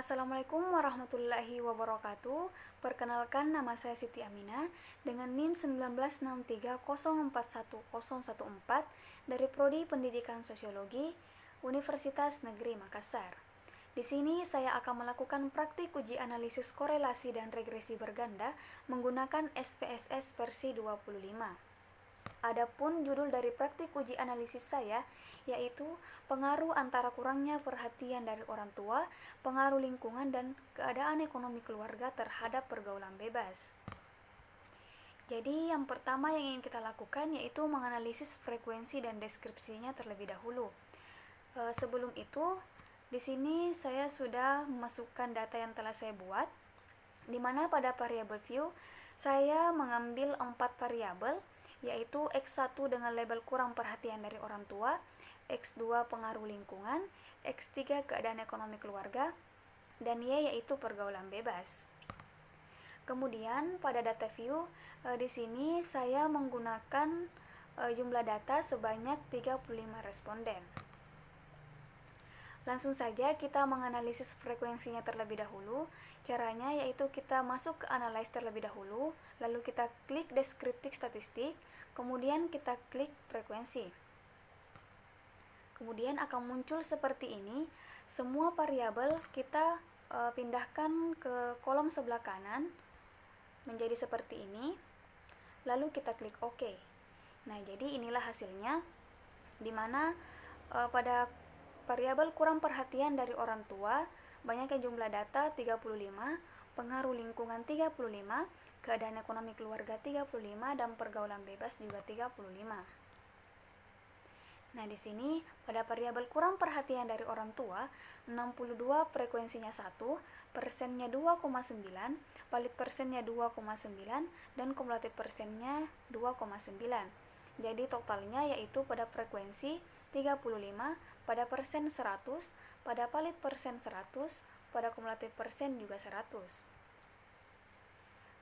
Assalamualaikum warahmatullahi wabarakatuh. Perkenalkan, nama saya Siti Aminah dengan NIM 19630411014 dari Prodi Pendidikan Sosiologi Universitas Negeri Makassar. Di sini saya akan melakukan praktik uji analisis korelasi dan regresi berganda menggunakan SPSS versi 25. Adapun judul dari praktik uji analisis saya yaitu pengaruh antara kurangnya perhatian dari orang tua, pengaruh lingkungan, dan keadaan ekonomi keluarga terhadap pergaulan bebas. Jadi yang pertama yang ingin kita lakukan yaitu menganalisis frekuensi dan deskripsinya terlebih dahulu. Sebelum itu, di sini saya sudah memasukkan data yang telah saya buat, di mana pada variabel view saya mengambil 4 variabel, yaitu X1 dengan label kurang perhatian dari orang tua, X2 pengaruh lingkungan, X3 keadaan ekonomi keluarga, dan Y yaitu pergaulan bebas. Kemudian pada data view di sini saya menggunakan jumlah data sebanyak 35 responden. Langsung saja kita menganalisis frekuensinya terlebih dahulu. Caranya yaitu kita masuk ke analyze terlebih dahulu, lalu kita klik deskriptif statistik, kemudian kita klik frekuensi. Kemudian akan muncul seperti ini. Semua variabel kita pindahkan ke kolom sebelah kanan menjadi seperti ini. Lalu kita klik OK. Nah, jadi inilah hasilnya, di mana pada variabel kurang perhatian dari orang tua, banyaknya jumlah data 35, pengaruh lingkungan 35, keadaan ekonomi keluarga 35, dan pergaulan bebas juga 35. Nah, di sini pada variabel kurang perhatian dari orang tua, 62 frekuensinya 1, persennya 2,9, palit persennya 2,9, dan kumulatif persennya 2,9. Jadi totalnya yaitu pada frekuensi 35, pada persen 100, pada palit persen 100, pada kumulatif persen juga 100.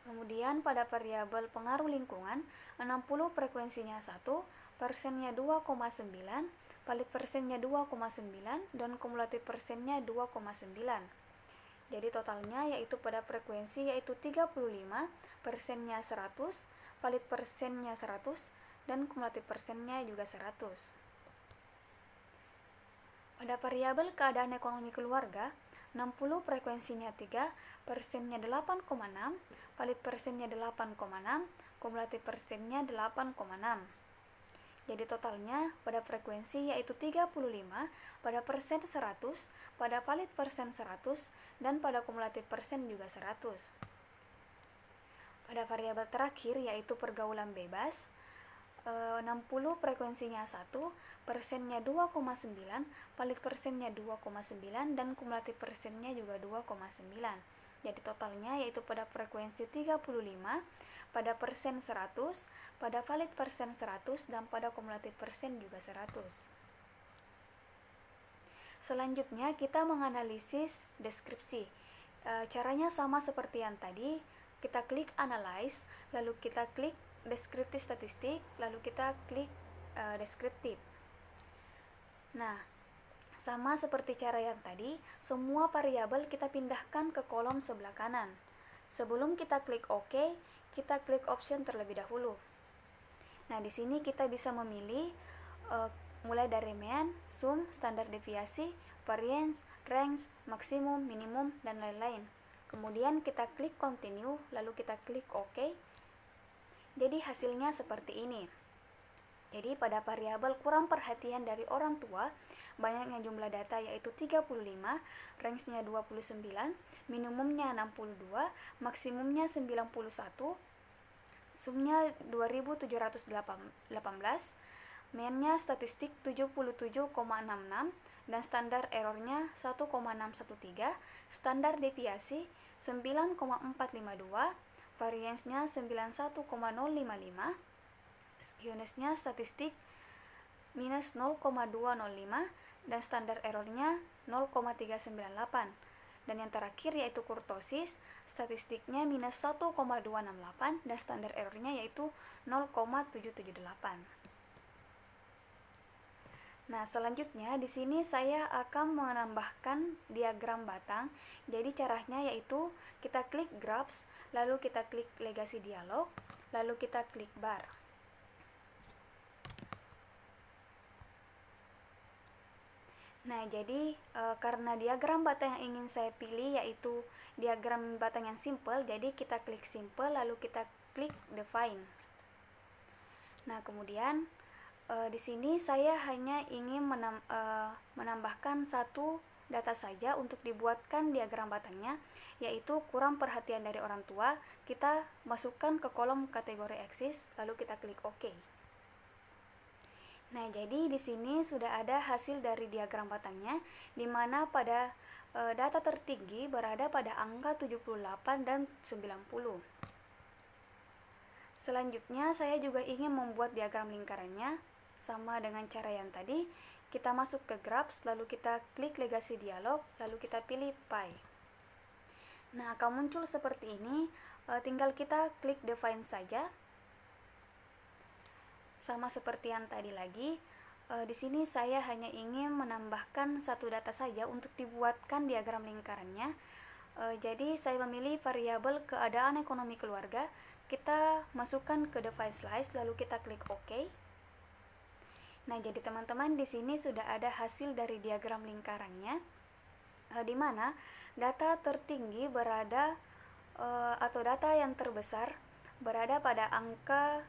Kemudian pada variabel pengaruh lingkungan, 60 frekuensinya 1, persennya 2,9, palit persennya 2,9, dan kumulatif persennya 2,9. Jadi totalnya yaitu pada frekuensi yaitu 35, persennya 100, palit persennya 100, dan kumulatif persennya juga 100. Pada variabel keadaan ekonomi keluarga, 60 frekuensinya 3, persennya 8,6, palit persennya 8,6, kumulatif persennya 8,6. Jadi totalnya pada frekuensi yaitu 35, pada persen 100, pada palit persen 100, dan pada kumulatif persen juga 100. Pada variabel terakhir yaitu pergaulan bebas, 60 frekuensinya 1, persennya 2,9, palit persennya 2,9, dan kumulatif persennya juga 2,9. Jadi totalnya yaitu pada frekuensi 35, pada persen 100, pada palit persen 100, dan pada kumulatif persen juga 100. Selanjutnya kita menganalisis deskripsi. Caranya sama seperti yang tadi, kita klik analyze, lalu kita klik deskriptif statistik, lalu kita klik deskriptif. Nah, sama seperti cara yang tadi, semua variabel kita pindahkan ke kolom sebelah kanan. Sebelum kita klik OK, kita klik option terlebih dahulu. Nah, di sini kita bisa memilih mulai dari mean, sum, standar deviasi, variance, range, maksimum, minimum, dan lain-lain. Kemudian kita klik continue, lalu kita klik OK. Jadi hasilnya seperti ini. Jadi pada variabel kurang perhatian dari orang tua, banyaknya jumlah data yaitu 35, range-nya 29, minimumnya 62, maksimumnya 91, sumnya 2718, mean-nya statistik 77,66, dan standar error-nya 1,613, standar deviasi 9,452, variance-nya 91,055, skewness-nya statistik minus 0,205, dan standar error-nya 0,398. Dan yang terakhir yaitu kurtosis, statistiknya minus 1,268, dan standar error-nya yaitu 0,778. Nah, selanjutnya di sini saya akan menambahkan diagram batang. Jadi caranya yaitu kita klik graphs, lalu kita klik legasi dialog, lalu kita klik bar. Nah, jadi karena diagram batang yang ingin saya pilih yaitu diagram batang yang simple, jadi kita klik simple lalu kita klik define. Nah, kemudian di sini saya hanya ingin menambahkan satu data saja untuk dibuatkan diagram batangnya, yaitu kurang perhatian dari orang tua. Kita masukkan ke kolom kategori eksis, lalu kita klik OK. Nah, jadi di sini sudah ada hasil dari diagram batangnya, di mana pada data tertinggi berada pada angka 78 dan 90. Selanjutnya, saya juga ingin membuat diagram lingkarannya, sama dengan cara yang tadi. Kita masuk ke graphs, lalu kita klik legasi dialog, lalu kita pilih pie. Nah, akan muncul seperti ini, tinggal kita klik define saja. Sama seperti yang tadi lagi, di sini saya hanya ingin menambahkan satu data saja untuk dibuatkan diagram lingkarannya. Jadi saya memilih variabel keadaan ekonomi keluarga. Kita masukkan ke device slice, lalu kita klik OK. Nah, jadi teman-teman di sini sudah ada hasil dari diagram lingkarannya, di mana data tertinggi berada atau data yang terbesar berada pada angka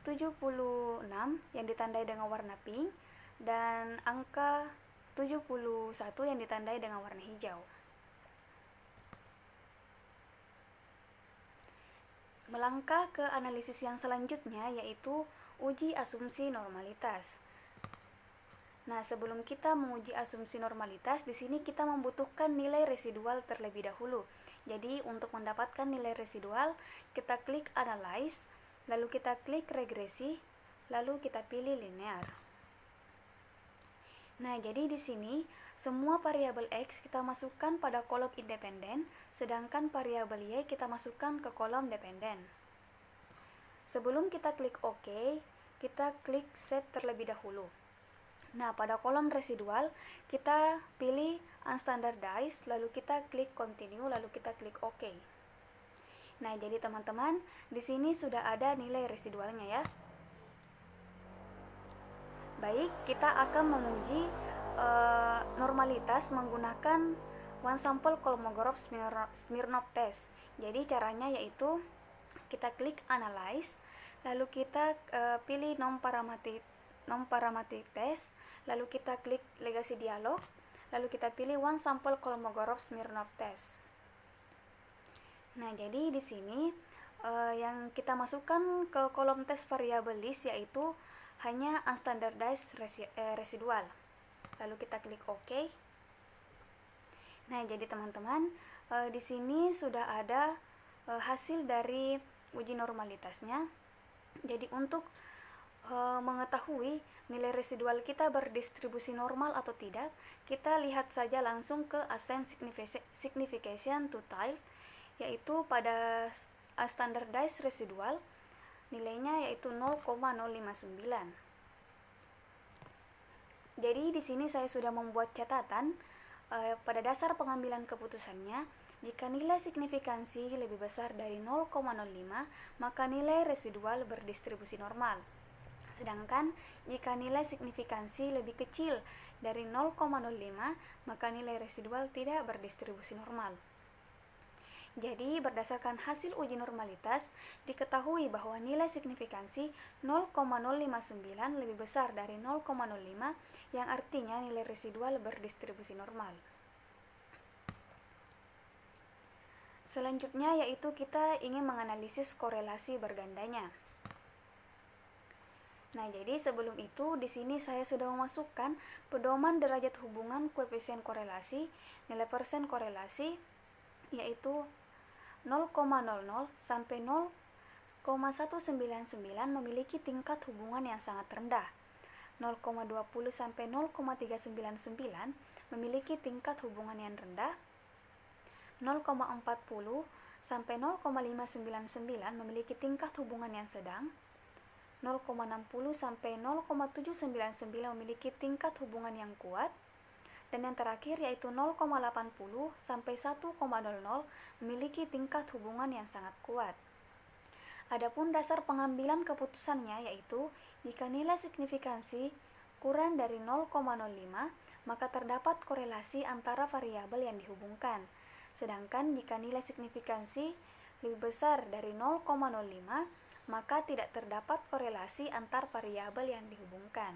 76 yang ditandai dengan warna pink dan angka 71 yang ditandai dengan warna hijau. Melangkah ke analisis yang selanjutnya yaitu uji asumsi normalitas. Nah, sebelum kita menguji asumsi normalitas, di sini kita membutuhkan nilai residual terlebih dahulu. Jadi, untuk mendapatkan nilai residual, kita klik analyze, lalu kita klik regresi, lalu kita pilih linear. Nah, jadi di sini semua variabel X kita masukkan pada kolom independen, sedangkan variabel Y kita masukkan ke kolom dependen. Sebelum kita klik OK, kita klik Save terlebih dahulu. Nah, pada kolom residual, kita pilih Unstandardized, lalu kita klik Continue, lalu kita klik OK. Nah, jadi teman-teman, di sini sudah ada nilai residualnya ya. Baik, kita akan menguji normalitas menggunakan one sample Kolmogorov-Smirnov test. Jadi caranya yaitu kita klik Analyze, lalu kita pilih non-parametric test, lalu kita klik legasi dialog, lalu kita pilih one sample Kolmogorov-Smirnov test. Nah, jadi di sini yang kita masukkan ke kolom tes variabel list yaitu hanya unstandardized residual. Lalu kita klik OK. Nah, jadi teman-teman, di sini sudah ada hasil dari uji normalitasnya. Jadi untuk mengetahui nilai residual kita berdistribusi normal atau tidak, kita lihat saja langsung ke assign signification to type, yaitu pada standardized residual nilainya yaitu 0,059. Jadi di sini saya sudah membuat catatan pada dasar pengambilan keputusannya, jika nilai signifikansi lebih besar dari 0,05, maka nilai residual berdistribusi normal. Sedangkan jika nilai signifikansi lebih kecil dari 0,05, maka nilai residual tidak berdistribusi normal. Jadi, berdasarkan hasil uji normalitas, diketahui bahwa nilai signifikansi 0,059 lebih besar dari 0,05, yang artinya nilai residual berdistribusi normal. Selanjutnya yaitu kita ingin menganalisis korelasi bergandanya. Nah, jadi sebelum itu di sini saya sudah memasukkan pedoman derajat hubungan koefisien korelasi, nilai persen korelasi yaitu 0,00 sampai 0,199 memiliki tingkat hubungan yang sangat rendah. 0,20 sampai 0,399 memiliki tingkat hubungan yang rendah. 0,40 sampai 0,599 memiliki tingkat hubungan yang sedang. 0,60 sampai 0,799 memiliki tingkat hubungan yang kuat, dan yang terakhir yaitu 0,80 sampai 1,00 memiliki tingkat hubungan yang sangat kuat. Adapun dasar pengambilan keputusannya yaitu jika nilai signifikansi kurang dari 0,05, maka terdapat korelasi antara variabel yang dihubungkan. Sedangkan jika nilai signifikansi lebih besar dari 0,05, maka tidak terdapat korelasi antar variabel yang dihubungkan.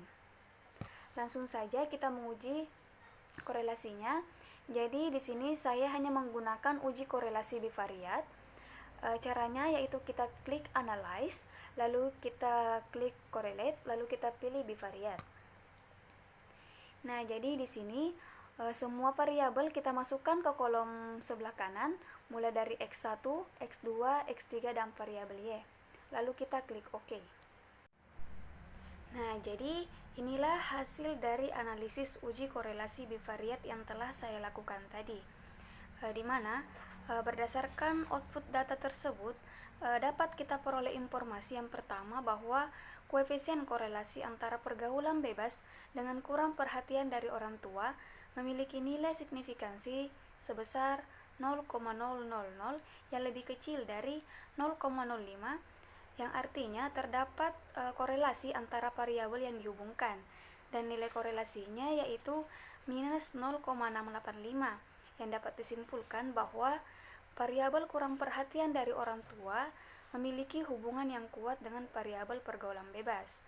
Langsung saja kita menguji korelasinya. Jadi di sini saya hanya menggunakan uji korelasi bivariat. Caranya yaitu kita klik analyze, lalu kita klik correlate, lalu kita pilih bivariat. Nah, jadi di sini semua variabel kita masukkan ke kolom sebelah kanan, mulai dari X1, X2, X3, dan variabel Y. Lalu kita klik OK. Nah, jadi inilah hasil dari analisis uji korelasi bivariat yang telah saya lakukan tadi, di mana berdasarkan output data tersebut dapat kita peroleh informasi yang pertama bahwa koefisien korelasi antara pergaulan bebas dengan kurang perhatian dari orang tua memiliki nilai signifikansi sebesar 0,000 yang lebih kecil dari 0,05, yang artinya terdapat korelasi antara variabel yang dihubungkan, dan nilai korelasinya yaitu minus 0,685, yang dapat disimpulkan bahwa variabel kurang perhatian dari orang tua memiliki hubungan yang kuat dengan variabel pergaulan bebas.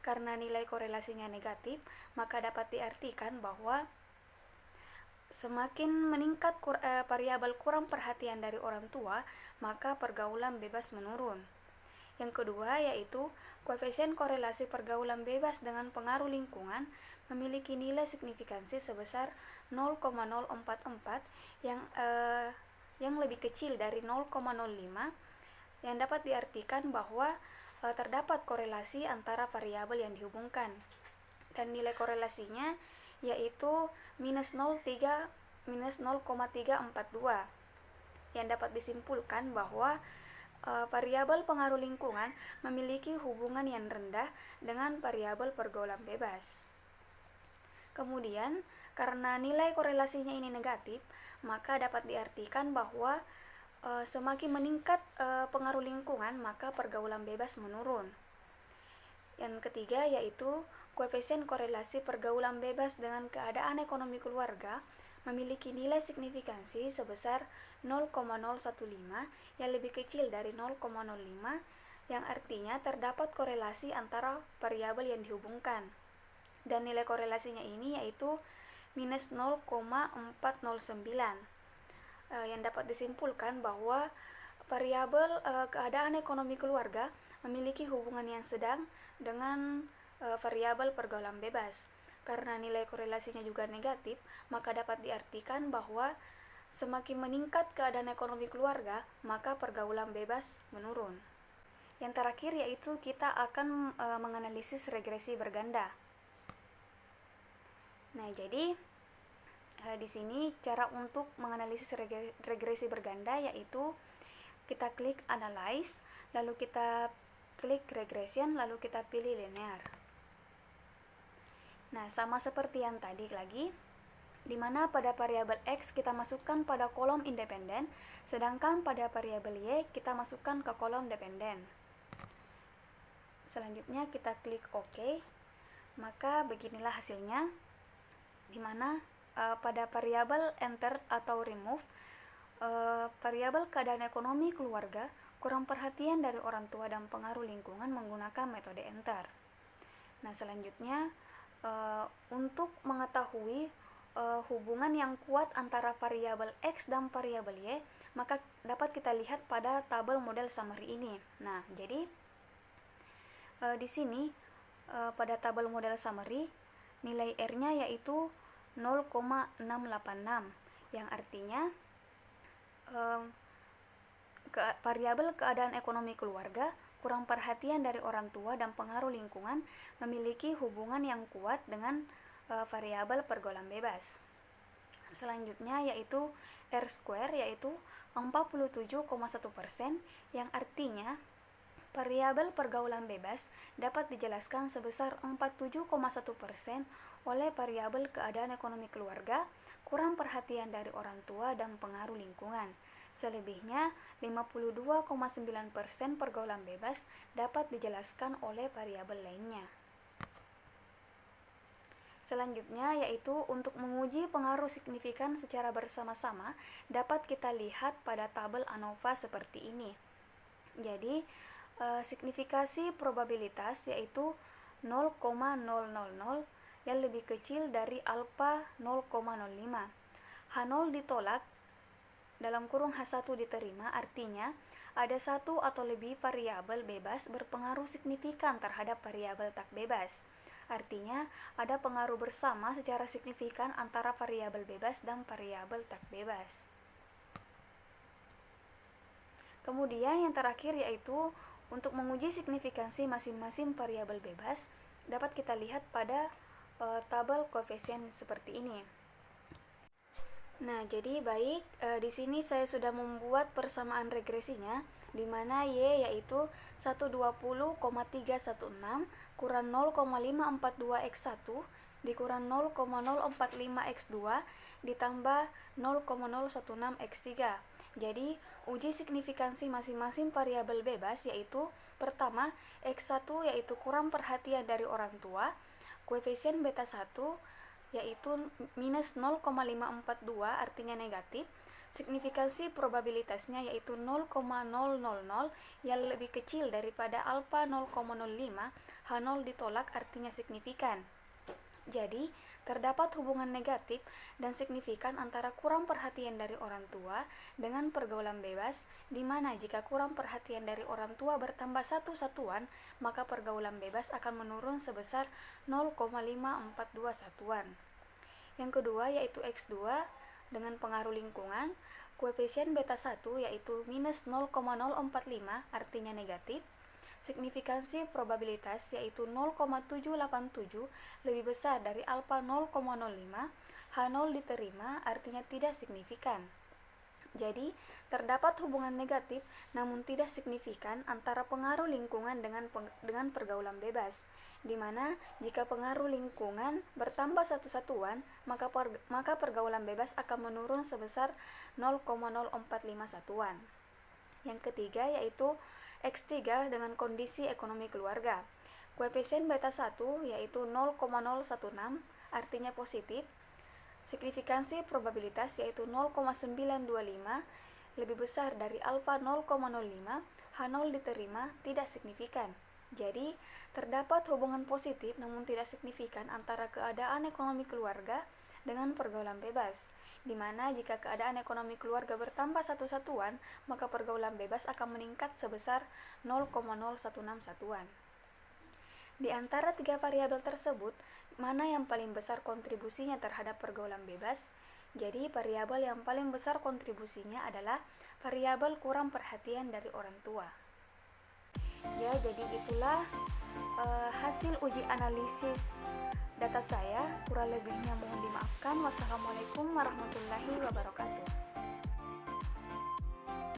Karena nilai korelasinya negatif, maka dapat diartikan bahwa semakin meningkat variabel kurang perhatian dari orang tua, maka pergaulan bebas menurun. Yang kedua yaitu koefisien korelasi pergaulan bebas dengan pengaruh lingkungan memiliki nilai signifikansi sebesar 0,044 yang lebih kecil dari 0,05, yang dapat diartikan bahwa terdapat korelasi antara variabel yang dihubungkan, dan nilai korelasinya yaitu minus 0,342, yang dapat disimpulkan bahwa variabel pengaruh lingkungan memiliki hubungan yang rendah dengan variabel pergaulan bebas. Kemudian, karena nilai korelasinya ini negatif, maka dapat diartikan bahwa semakin meningkat pengaruh lingkungan, maka pergaulan bebas menurun. Yang ketiga yaitu koefisien korelasi pergaulan bebas dengan keadaan ekonomi keluarga memiliki nilai signifikansi sebesar 0,015 yang lebih kecil dari 0,05, yang artinya terdapat korelasi antara variabel yang dihubungkan, dan nilai korelasinya ini yaitu minus 0,409, yang dapat disimpulkan bahwa variabel keadaan ekonomi keluarga memiliki hubungan yang sedang dengan variabel pergaulan bebas. Karena nilai korelasinya juga negatif, maka dapat diartikan bahwa semakin meningkat keadaan ekonomi keluarga, maka pergaulan bebas menurun. Yang terakhir yaitu kita akan menganalisis regresi berganda. Nah, jadi di sini cara untuk menganalisis regresi berganda yaitu kita klik analyze, lalu kita klik regression, lalu kita pilih linear. Nah, sama seperti yang tadi lagi, di mana pada variabel X kita masukkan pada kolom independen, sedangkan pada variabel Y kita masukkan ke kolom dependen. Selanjutnya kita klik OK, maka beginilah hasilnya, di mana pada variabel enter atau remove, variabel keadaan ekonomi keluarga kurang perhatian dari orang tua dan pengaruh lingkungan menggunakan metode enter. Nah, selanjutnya untuk mengetahui hubungan yang kuat antara variabel X dan variabel Y, maka dapat kita lihat pada tabel model summary ini. Nah, jadi di sini pada tabel model summary nilai R-nya yaitu 0,686, yang artinya variabel keadaan ekonomi keluarga kurang perhatian dari orang tua dan pengaruh lingkungan memiliki hubungan yang kuat dengan variabel pergaulan bebas. Selanjutnya yaitu R square yaitu 47,1%, yang artinya Variabel pergaulan bebas dapat dijelaskan sebesar 47,1% oleh variabel keadaan ekonomi keluarga, kurang perhatian dari orang tua, dan pengaruh lingkungan. Selebihnya, 52,9% pergaulan bebas dapat dijelaskan oleh variabel lainnya. Selanjutnya yaitu untuk menguji pengaruh signifikan secara bersama-sama dapat kita lihat pada tabel ANOVA seperti ini. Jadi, signifikasi probabilitas yaitu 0,000 yang lebih kecil dari alfa 0,05. H0 ditolak, dalam kurung H1 diterima, artinya ada satu atau lebih variabel bebas berpengaruh signifikan terhadap variabel tak bebas. Artinya, ada pengaruh bersama secara signifikan antara variabel bebas dan variabel tak bebas. Kemudian yang terakhir yaitu untuk menguji signifikansi masing-masing variabel bebas dapat kita lihat pada tabel koefisien seperti ini. Nah, jadi baik, di sini saya sudah membuat persamaan regresinya, di mana Y yaitu 120,316 kurang 0,542x1 dikurang 0,045x2 ditambah 0,016x3. Jadi, uji signifikansi masing-masing variabel bebas yaitu pertama, x1 yaitu kurang perhatian dari orang tua, koefisien beta 1 yaitu minus 0,542 artinya negatif, signifikansi probabilitasnya yaitu 0,000 yang lebih kecil daripada alfa 0,05, H0 ditolak artinya signifikan. Jadi, terdapat hubungan negatif dan signifikan antara kurang perhatian dari orang tua dengan pergaulan bebas, di mana jika kurang perhatian dari orang tua bertambah satu satuan, maka pergaulan bebas akan menurun sebesar 0,542 satuan. Yang kedua yaitu X2 dengan pengaruh lingkungan, koefisien beta 1 yaitu minus 0,045 artinya negatif, signifikansi probabilitas yaitu 0,787 lebih besar dari alfa 0,05, H0 diterima artinya tidak signifikan. Jadi, terdapat hubungan negatif namun tidak signifikan antara pengaruh lingkungan dengan pergaulan bebas, di mana jika pengaruh lingkungan bertambah satu satuan, maka pergaulan bebas akan menurun sebesar 0,045 satuan. Yang ketiga yaitu X3 dengan kondisi ekonomi keluarga. Koefisien beta 1 yaitu 0,016 artinya positif. Signifikansi probabilitas yaitu 0,925 lebih besar dari alfa 0,05, H0 diterima tidak signifikan. Jadi, terdapat hubungan positif namun tidak signifikan antara keadaan ekonomi keluarga dengan pergaulan bebas, di mana jika keadaan ekonomi keluarga bertambah satu satuan, maka pergaulan bebas akan meningkat sebesar 0,016 satuan. Di antara tiga variabel tersebut, mana yang paling besar kontribusinya terhadap pergaulan bebas? Jadi, variabel yang paling besar kontribusinya adalah variabel kurang perhatian dari orang tua. Ya, jadi itulah hasil uji analisis data saya, kurang lebihnya mohon dimaafkan. Wassalamualaikum warahmatullahi wabarakatuh.